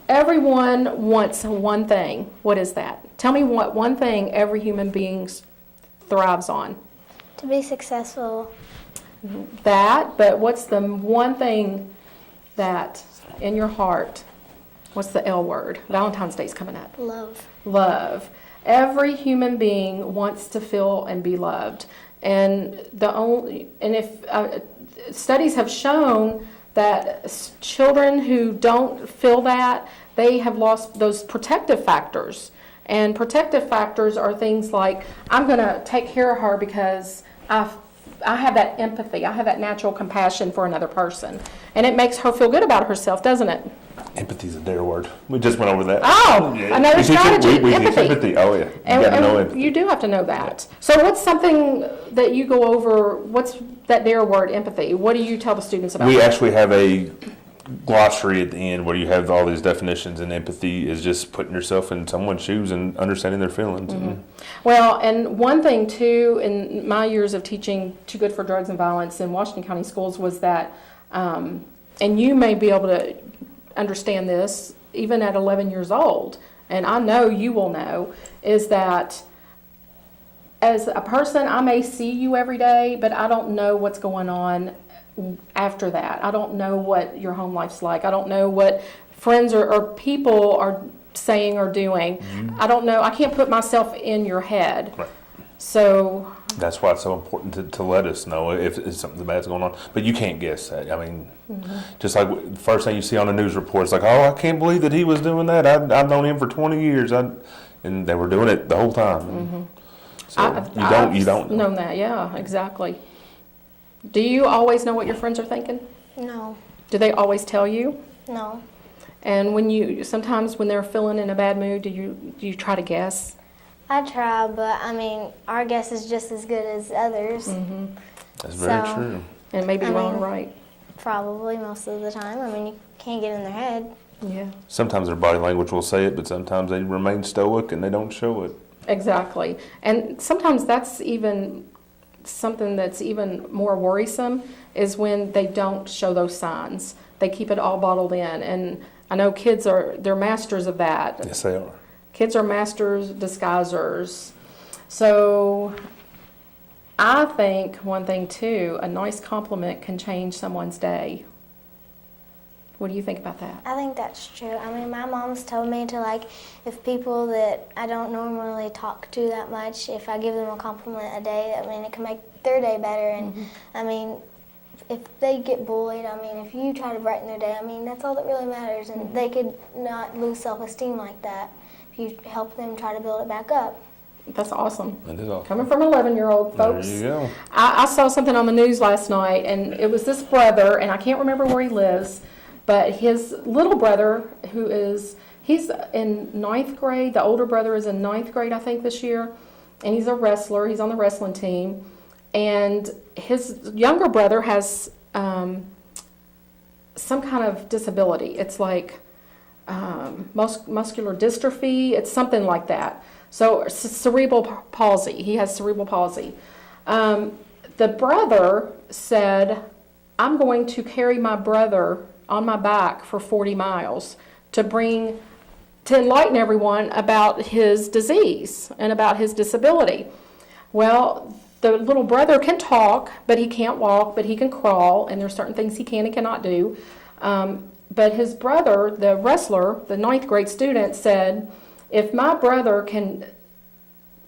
everyone wants one thing. What is that? Tell me what one thing every human being thrives on. To be successful. That, but what's the one thing that in your heart, what's the L word? Valentine's Day's coming up. Love. Love. Every human being wants to feel and be loved. And if studies have shown that children who don't feel that, they have lost those protective factors. And protective factors are things like, I'm going to take care of her because I have that empathy. I have that natural compassion for another person. And it makes her feel good about herself, doesn't it? Empathy's a dare word. We just went over that. Oh, Yeah. another strategy, we empathy. Empathy. Oh, yeah. You got to know empathy. You do have to know that. So what's something that you go over, what's that dare word, empathy? What do you tell the students about We that? actually have a glossary at the end where you have all these definitions, and empathy is just putting yourself in someone's shoes and understanding their feelings. Mm-hmm. Well, and one thing too, in my years of teaching Too Good for Drugs and Violence in Washington County schools was that, and you may be able to understand this even at 11 years old, and I know you will know, is that as a person, I may see you every day, but I don't know what's going on after that. I don't know what your home life's like. I don't know what friends or people are saying or doing. Mm-hmm. I don't know. I can't put myself in your head. Right. So that's why it's so important to let us know if something bad's going on. But you can't guess that. I mean, just like the first thing you see on the news report, it's like, oh, I can't believe that he was doing that. I've known him for 20 years. And they were doing it the whole time. Mm-hmm. So you don't know. Known that, yeah, exactly. Do you always know what your friends are thinking? No. Do they always tell you? No. And sometimes when they're feeling in a bad mood, do you try to guess? I try, but I mean, our guess is just as good as others. Mm-hmm. That's very true. And maybe wrong or right. Probably most of the time. I mean, you can't get in their head. Yeah. Sometimes their body language will say it, but sometimes they remain stoic and they don't show it. Exactly. And sometimes that's even something that's even more worrisome is when they don't show those signs. They keep it all bottled in. And I know they're masters of that. Yes, they are. Kids are masters disguisers. So I think one thing too, a nice compliment can change someone's day. What do you think about that? I think that's true. I mean, my mom's told me to, if people that I don't normally talk to that much, if I give them a compliment a day, I mean, it can make their day better. And, I mean, if they get bullied, I mean, if you try to brighten their day, I mean, that's all that really matters. And they could not lose self-esteem like that if you help them try to build it back up. That's awesome. That is awesome. Coming from 11-year-old folks. There you go. I saw something on the news last night, and it was this brother, and I can't remember where he lives, but his little brother, he's in 9th grade. The older brother is in 9th grade, I think, this year. And he's a wrestler. He's on the wrestling team. And his younger brother has some kind of disability. It's like muscular dystrophy. It's something like that. So cerebral palsy. He has cerebral palsy. The brother said, I'm going to carry my brother on my back for 40 miles to enlighten everyone about his disease and about his disability. Well, the little brother can talk, but he can't walk, but he can crawl, and there's certain things he can and cannot do. But his brother, the wrestler, the 9th grade student, said, if my brother can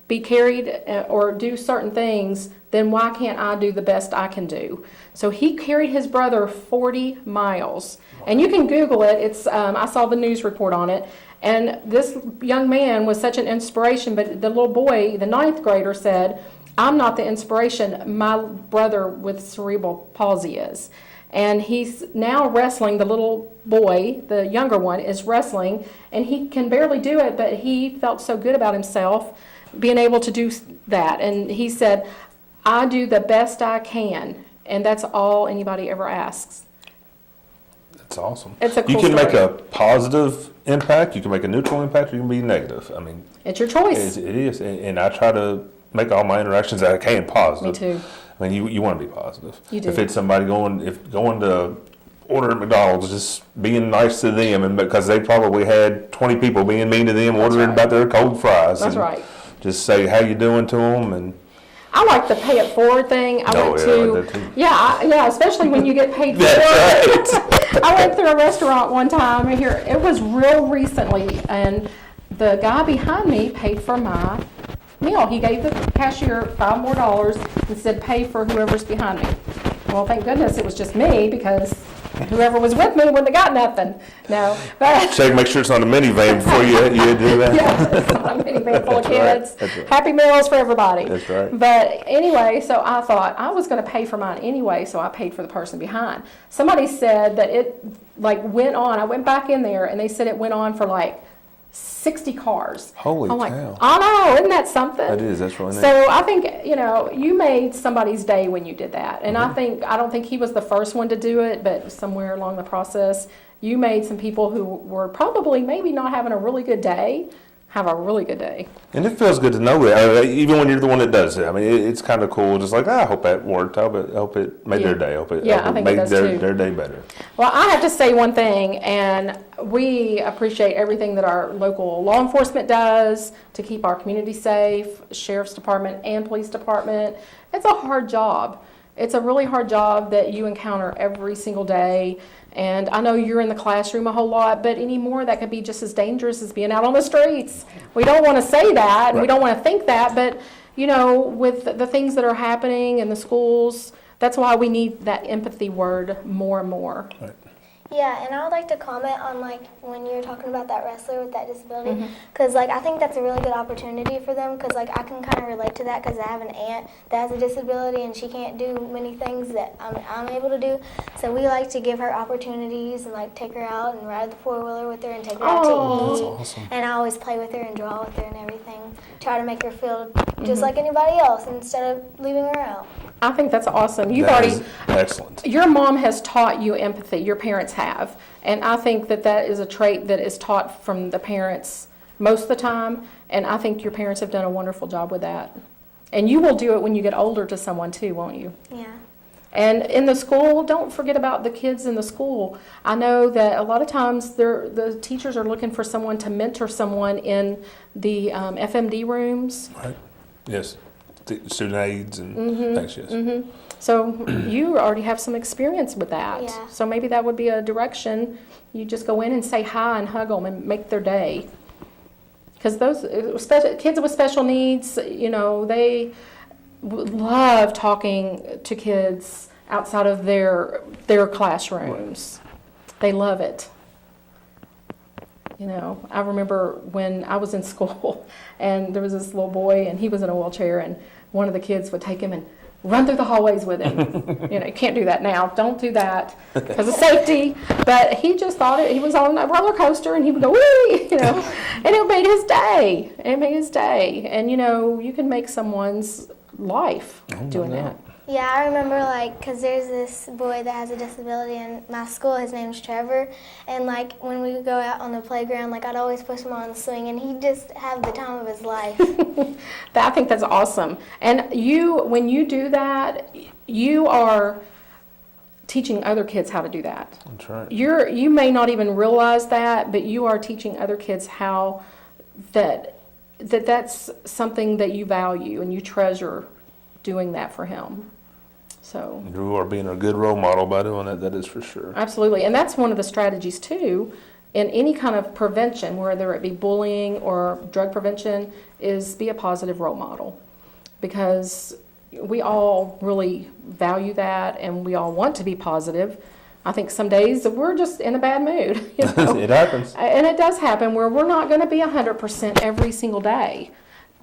be carried or do certain things, then why can't I do the best I can do? So he carried his brother 40 miles. And you can Google it. It's I saw the news report on it. And this young man was such an inspiration, but the little boy, the 9th grader, said, I'm not the inspiration. My brother with cerebral palsy is. And he's now wrestling. The little boy, the younger one, is wrestling, and he can barely do it, but he felt so good about himself being able to do that. And he said, I do the best I can, and that's all anybody ever asks. That's awesome. It's a cool You can story. make a positive impact, you can make a neutral impact, or you can be negative. I mean, It's your choice. it is. And I try to make all my interactions that I can positive. Me too. I mean, you want to be positive. You do. If it's somebody going to ordering McDonald's, just being nice to them, and because they probably had 20 people being mean to them, ordering about their cold fries. That's and right. Just say how you doing to them, and I like the pay it forward thing. I I went like to, that too. yeah, especially when you get paid for That's it. right. I went through a restaurant one time here. It was real recently, and the guy behind me paid for my meal. He gave the cashier $5 more and said, "Pay for whoever's behind me." Well, thank goodness it was just me, because whoever was with me wouldn't have got nothing. No, but Check, make sure it's on the minivan before you do that. yeah, it's not a minivan full of That's right. kids. That's right. Happy meals for everybody. That's right. But anyway, so I thought I was going to pay for mine anyway, so I paid for the person behind. Somebody said that it like went on. I went back in there, and they said it went on for like 60 cars. Holy I'm like, cow. I know, isn't that something? That is, that's really neat. So I think, you made somebody's day when you did that. And I don't think he was the first one to do it, but somewhere along the process, you made some people who were probably maybe not having a really good day have a really good day. And it feels good to know that, even when you're the one that does it. I mean, it's kind of cool. Just like, I hope that worked. I hope it made their day. I hope it I think it made does too. their day better. Well, I have to say one thing, and we appreciate everything that our local law enforcement does to keep our community safe, sheriff's department and police department. It's a hard job. It's a really hard job that you encounter every single day. And I know you're in the classroom a whole lot, but anymore that could be just as dangerous as being out on the streets. We don't want to say that, and we don't want to think that, but with the things that are happening in the schools, that's why we need that empathy word more and more. Right. Yeah, and I would like to comment on when you're talking about that wrestler with that disability, because I think that's a really good opportunity for them, because I can kind of relate to that, because I have an aunt that has a disability and she can't do many things that I'm able to do. So we like to give her opportunities and take her out and ride the 4-wheeler with her and take her out to eat. That's awesome. And I always play with her and draw with her and everything. Try to make her feel just like anybody else instead of leaving her out. I think that's awesome. That is excellent. Your mom has taught you empathy, your parents have, and I think that is a trait that is taught from the parents most of the time, and I think your parents have done a wonderful job with that. And you will do it when you get older to someone too, won't you? Yeah. And in the school, don't forget about the kids in the school. I know that a lot of times the teachers are looking for someone to mentor someone in the FMD rooms. Right. Yes. Student aides and things, yes. So you already have some experience with that. Yeah. So maybe that would be a direction. You just go in and say hi and hug them and make their day. Because those kids with special needs, they love talking to kids outside of their classrooms. They love it. I remember when I was in school and there was this little boy and he was in a wheelchair, and one of the kids would take him and run through the hallways with him. You can't do that now. Don't do that because of safety. But he just thought he was on a roller coaster and he would go, wee, and it made his day. It made his day. And, you can make someone's life doing that. Yeah, I remember, because there's this boy that has a disability in my school. His name's Trevor. And, when we would go out on the playground, I'd always push him on the swing, and he'd just have the time of his life. I think that's awesome. And when you do that, you are teaching other kids how to do that. That's right. You may not even realize that, but you are teaching other kids how that's something that you value and you treasure doing that for him. So You are being a good role model by doing that is for sure. absolutely. And that's one of the strategies too in any kind of prevention, whether it be bullying or drug prevention, is be a positive role model. Because we all really value that and we all want to be positive. I think some days we're just in a bad mood. It happens. And it does happen where we're not going to be 100% every single day.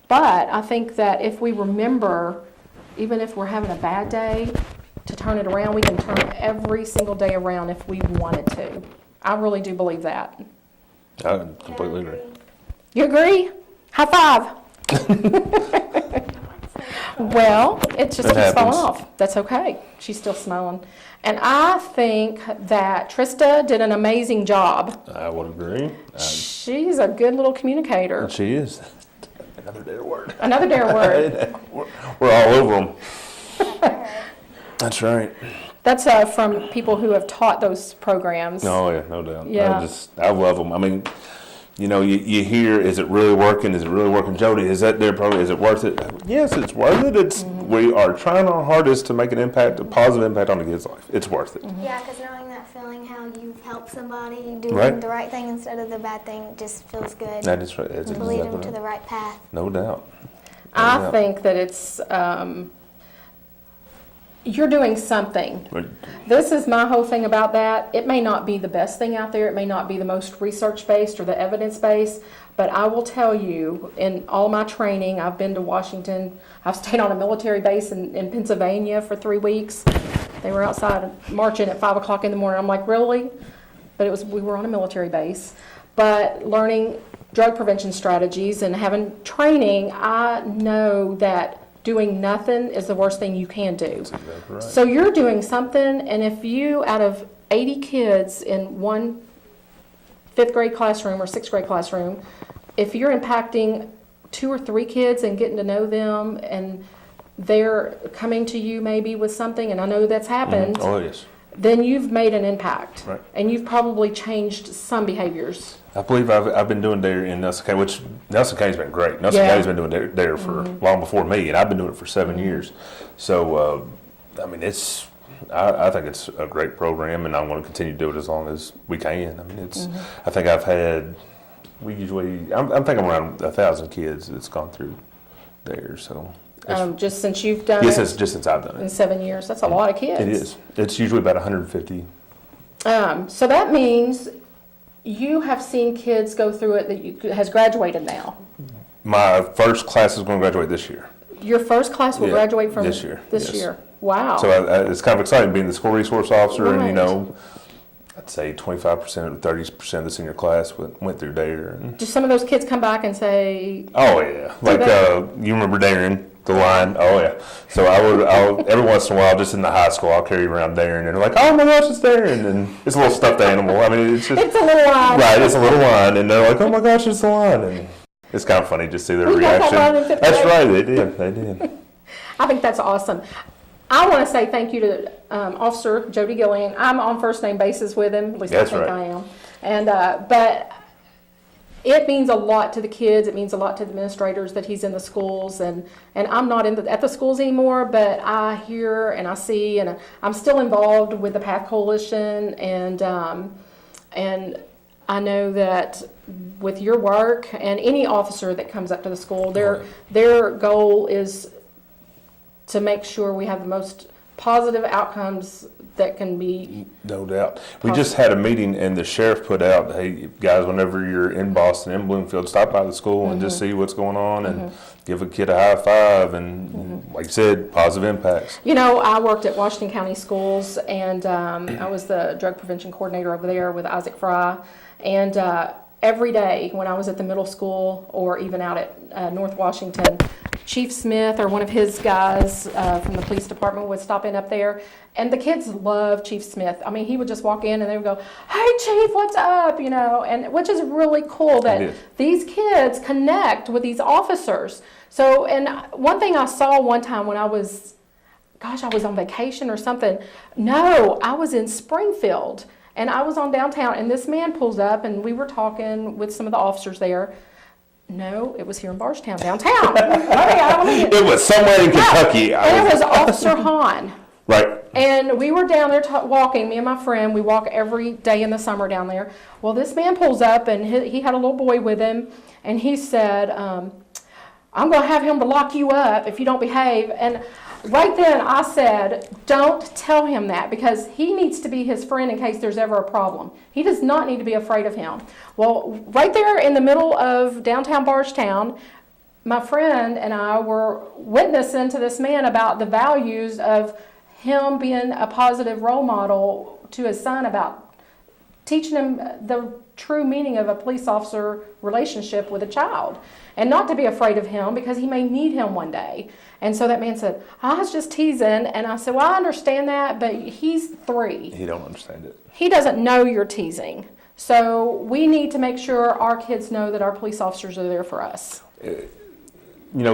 But I think that if we remember, even if we're having a bad day, to turn it around, we can turn every single day around if we wanted to. I really do believe that. I completely agree. You agree? High five. Well, it just That keeps falling happens. off. That's okay. She's still smiling. And I think that Trista did an amazing job. I would agree. She's a good little communicator. She is. Another dare word. Another dare word. We're all over them. That's right. That's from people who have taught those programs. Oh yeah, no doubt. Yeah. I love them. I mean, you hear, is it really working? Is it really working, Jody? Is that their program? Is it worth it? Yes, it's worth it. We are trying our hardest to make an impact, a positive impact on the kid's life. It's worth it. Yeah, because knowing that feeling how you've helped somebody doing Right. the right thing instead of the bad thing just feels good. That is right. That's To lead exactly them to right. the right path. No doubt. I think that it's, you're doing something. Right. This is my whole thing about that. It may not be the best thing out there. It may not be the most research-based or the evidence-based, but I will tell you, in all my training, I've been to Washington. I've stayed on a military base in Pennsylvania for 3 weeks. They were outside marching at 5 o'clock in the morning. I'm like, really? But we were on a military base. But learning drug prevention strategies and having training, I know that doing nothing is the worst thing you can do. That's exactly right. So you're doing something, and if you, out of 80 kids in one 5th grade classroom or 6th grade classroom, if you're impacting 2 or 3 kids and getting to know them, and they're coming to you maybe with something, and I know that's happened, Oh yes. then you've made an impact. Right. And you've probably changed some behaviors. I believe I've been doing dare in Nelson County, which Nelson County's been great. Nelson Yeah. County's been doing dare for long before me, and I've been doing it for 7 years. So, I mean, I think it's a great program, and I want to continue to do it as long as we can. I mean, I think I've had, I'm thinking around 1,000 kids that's gone through there. So, Just since you've done yes, it just since I've done in it. 7 years, that's a lot of kids. It is. It's usually about 150. So that means you have seen kids go through it that has graduated now. My first class is going to graduate this year. Your first class will Yeah, graduate from this year, This yes. year. Wow. So it's kind of exciting being the school resource officer, and Right. I'd say 25% or 30% of the senior class went through dare. And, Do some of those kids come back and say, oh yeah, like you remember Darren, the line? Oh yeah. So I'll every once in a while, just in the high school, I'll carry around Darren, and they're like, oh my gosh, it's Darren, and it's a little stuffed animal. I mean, it's just it's a little line. right. It's a little line, and they're like, oh my gosh, it's the line, and it's kind of funny to see their We got that reaction. line in fifth That's grade. right, they did. I think that's awesome. I want to say thank you to Officer Jody Gillian. I'm on first name basis with him, at least That's I think right. I am. And but it means a lot to the kids. It means a lot to the administrators that he's in the schools, and I'm not at the schools anymore, but I hear and I see, and I'm still involved with the P.A.T.H Coalition, and I know that with your work and any officer that comes up to the school, their goal is to make sure we have the most positive outcomes that can be. No doubt. We just had a meeting, and the sheriff put out, hey, guys, whenever you're in Boston, in Bloomfield, stop by the school and just see what's going on and give a kid a high five. And like you said, positive impacts. You know, I worked at Washington County Schools, and I was the drug prevention coordinator over there with Isaac Fry. And every day when I was at the middle school or even out at North Washington, Chief Smith or one of his guys from the police department would stop in up there. And the kids love Chief Smith. I mean, he would just walk in and they would go, hey, Chief, what's up? You know, and which is really cool that these kids connect with these officers. So, and one thing I saw one time when I was on vacation or something. No, I was in Springfield. And I was on downtown, and this man pulls up, and we were talking with some of the officers there. No, it was here in Bardstown, downtown. It was somewhere in Kentucky. And it was Officer Hahn. Right. And we were down there walking, me and my friend. We walk every day in the summer down there. Well, this man pulls up, and he had a little boy with him, and he said, I'm going to have him to lock you up if you don't behave. And right then I said, don't tell him that, because he needs to be his friend in case there's ever a problem. He does not need to be afraid of him. Well, right there in the middle of downtown Bardstown, my friend and I were witnessing to this man about the values of him being a positive role model to his son, about teaching him the true meaning of a police officer relationship with a child, and not to be afraid of him because he may need him one day. And so that man said, I was just teasing. And I said, well, I understand that, but he's 3. He don't understand it. He doesn't know you're teasing. So we need to make sure our kids know that our police officers are there for us.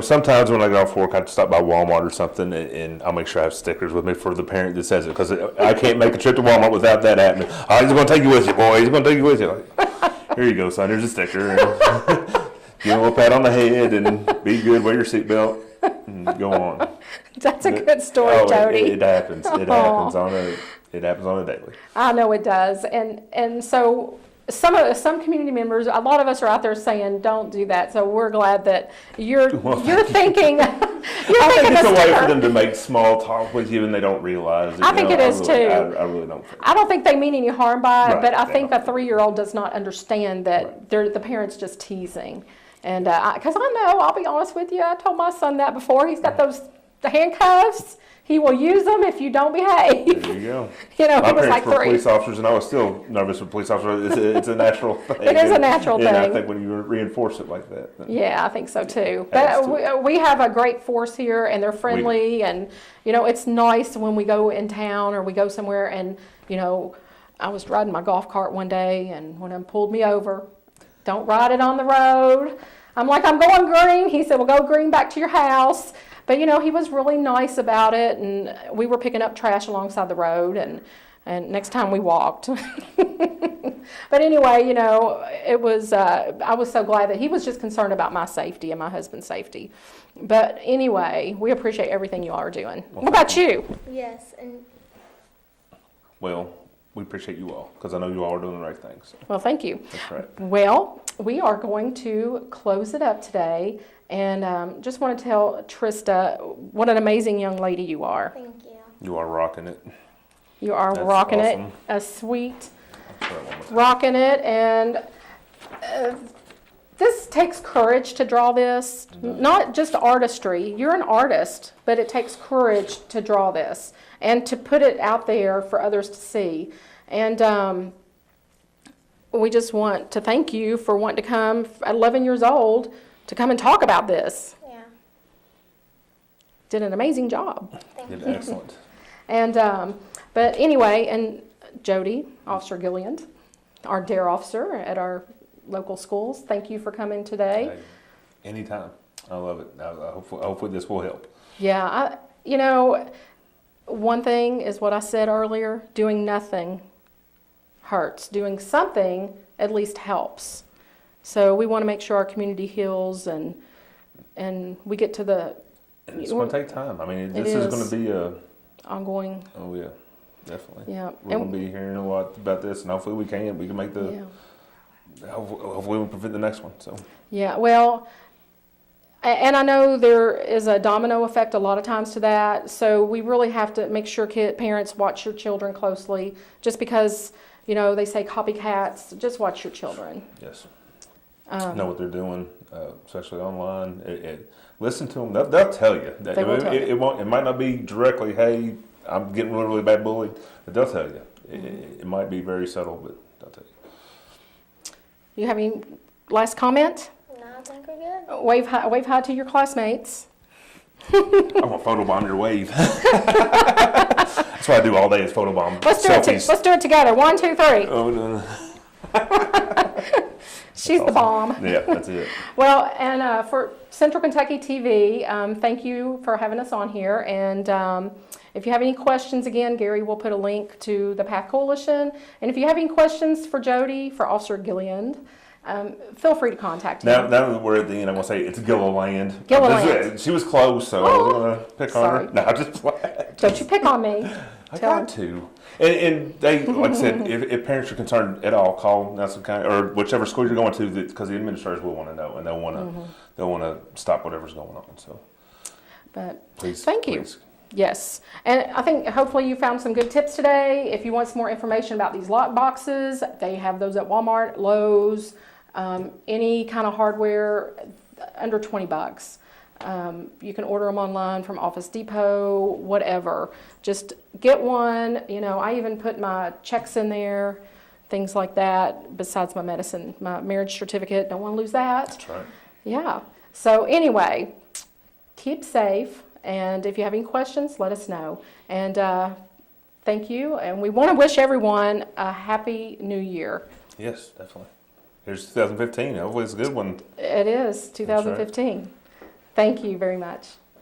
sometimes when I get off work, I stop by Walmart or something, and I'll make sure I have stickers with me for the parent that says it, because I can't make a trip to Walmart without that happening. Oh, he's going to take you with you, boy. He's going to take you with you. Like, here you go, son. Here's a sticker. Give him a little pat on the head, and be good. Wear your seatbelt, and go on. That's a good story, Jody. It happens. It happens on a daily. I know it does, and so some community members, a lot of us are out there saying, "Don't do that." So we're glad that you're thinking. I think it's a way for them to make small talk with you, and they don't realize it. I think it is too. I really don't think. I don't think they mean any harm by it, Right, but I they think don't. a 3-year-old does not understand that the parent's just teasing. And because I know, I'll be honest with you, I told my son that before. He's got the handcuffs. He will use them if you don't behave. There you go. He My was parents like were 3. police officers, and I was still nervous with police officers. It's a natural thing. It is a natural And I thing. think when you reinforce it like that. then- Yeah, I think so too. Adds But to we have a great force here, and they're friendly, and it's nice when we go in town or we go somewhere, and I was riding my golf cart one day, and one of them pulled me over. Don't ride it on the road. I'm like, I'm going green. He said, well, go green back to your house. But he was really nice about it, and we were picking up trash alongside the road, and next time we walked. But anyway, it was, I was so glad that he was just concerned about my safety and my husband's safety. But anyway, we appreciate everything you all are doing. Well, What about you? Yes, and Well, we appreciate you all, because I know you all are doing the right thing. So Well, thank you. that's right. Well, we are going to close it up today, and just want to tell Trista what an amazing young lady you are. thank you. You are rocking it. You are That's rocking awesome. it, a sweet, Try it one more time. rocking it, and this takes courage to draw this, not just artistry. You're an artist, but it takes courage to draw this and to put it out there for others to see. And we just want to thank you for wanting to come at 11 years old to come and talk about this. Yeah, Did an amazing job. thank Did you. excellent. And but anyway, and Jody, Officer Gilliland, our DARE officer at our local schools, thank you for coming today. Hey, anytime. I love it. Hopefully this will help. Yeah, one thing is what I said earlier, doing nothing hurts. Doing something at least helps. So we want to make sure our community heals and we get to the And it's going to take time. I mean, It this is is. going to be a. ongoing, Oh yeah, definitely. yeah. We're going to be hearing a lot about this, and hopefully we can make the. Yeah. Hopefully we'll prevent the next one. So. Yeah, well, and I know there is a domino effect a lot of times to that, so we really have to make sure parents watch your children closely. Just because, they say copycats, just watch your children. Yes. Know what they're doing, especially online. Listen to them. They'll tell you. That They will tell you. It won't. It might not be directly, hey, I'm getting really, really bad bullied, but they'll tell you. It might be very subtle, but they'll tell you. You have any last comment? No, I think we're good. Wave hi to your classmates. I want photobomb your wave. That's what I do all day is photobomb. Let's do it. Selfies. Let's do it together. 1, 2, 3. Oh, no. She's the bomb. Yeah, that's it. Well, and for Central Kentucky TV, thank you for having us on here. And if you have any questions, again, Gary will put a link to the P.A.T.H Coalition. And if you have any questions for Jody, for Officer Gilliland, feel free to contact him. Now that we're at the end, I'm going to say it's Gilliland. Gilliland. She was close, so I was going to pick on Sorry. her. No, just play. Don't you pick on me. I Tell got to. And they, like I said, if parents are concerned at all, call Nelson County or whichever school you're going to, because the administrators will want to know and they'll want to stop whatever's going on. So, But please, thank you. please. Yes, and I think hopefully you found some good tips today. If you want some more information about these lock boxes, they have those at Walmart, Lowe's, any kind of hardware under $20. You can order them online from Office Depot, whatever. Just get one. I even put my checks in there, things like that, besides my medicine, my marriage certificate. Don't want to lose that. That's right. Yeah. So anyway, keep safe. And if you have any questions, let us know. And thank you. And we want to wish everyone a happy new year. Yes, definitely. Here's 2015. Hopefully it's a good one. It is 2015. Thank you very much.